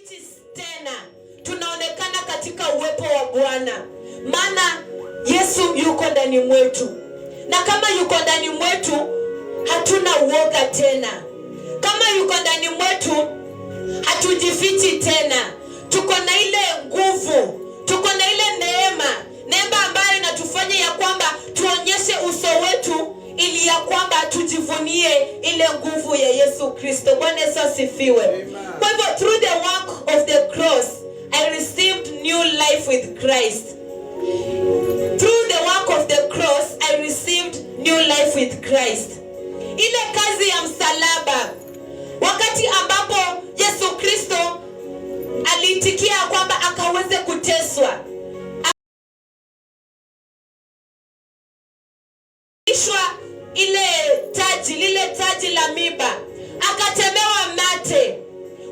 hatujifichi tena, tunaonekana katika uwepo wa Bwana, maana Yesu yuko ndani mwetu. Na kama yuko ndani mwetu, hatuna uoga tena. Kama yuko ndani mwetu, hatujifichi tena. Tuko na ile nguvu, tuko na ile neema ambayo inatufanya ya kwamba tuonyeshe uso wetu, ili ya kwamba tujivunie ile nguvu ya Yesu Kristo. Bwana Yesu asifiwe. Kwa hivyo, through the work of the cross, I received new life with Christ. Through the work of the cross, I received new life with Christ. Ile kazi ya msalaba, wakati ambapo Yesu Kristo aliitikia kwamba akaweze kuteswa, lile taji la miba, akatemewa mate.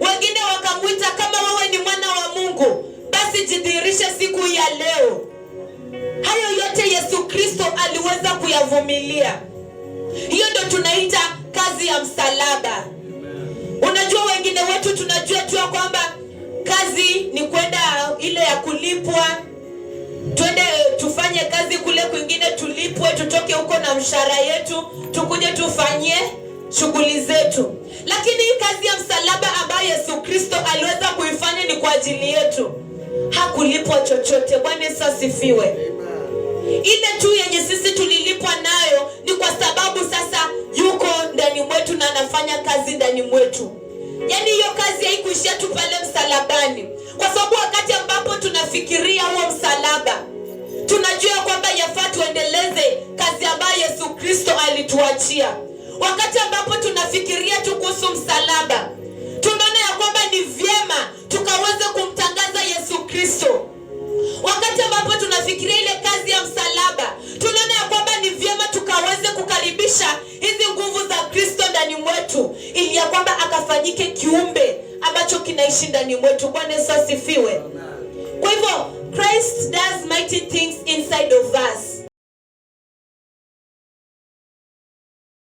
Wengine wakamuita, kama wewe ni mwana wa Mungu, basi jidhihirishe siku ya leo. Hayo yote Yesu Kristo aliweza kuyavumilia. Hiyo ndio tunaita kazi ya msalaba. Unajua, wengine wetu tunajua tu kwamba kazi ni kwenda ile ya kulipwa, twende tufanye kazi kule kwingine, tulipwe, tutoke huko na mshahara yetu, tukuje tufanye shughuli zetu. Lakini hii kazi ya msalaba ambayo Yesu Kristo aliweza kuifanya ni kwa ajili yetu. Hakulipwa chochote. Bwana Yesu asifiwe. Ile tu yenye sisi tulilipwa nayo ni kwa sababu sasa yuko ndani mwetu na anafanya kazi ndani mwetu. Yaani hiyo kazi haikuishia tu pale msalabani. Kwa sababu wakati ambapo tunafikiria huo msalaba, tunajua kwamba yafaa tuendeleze kazi ambayo Yesu Kristo alituachia. Wakati ambapo tunafikiria tu kuhusu msalaba, tunaona ya kwamba ni vyema tukaweze kumtangaza Yesu Kristo. Wakati ambapo tunafikiria ile kazi ya msalaba, tunaona ya kwamba ni vyema tukaweze kukaribisha hizi nguvu za Kristo ndani mwetu, ili ya kwamba akafanyike kiumbe ambacho kinaishi ndani mwetu. Bwana Yesu asifiwe. Kwa hivyo, Christ does mighty things inside of us.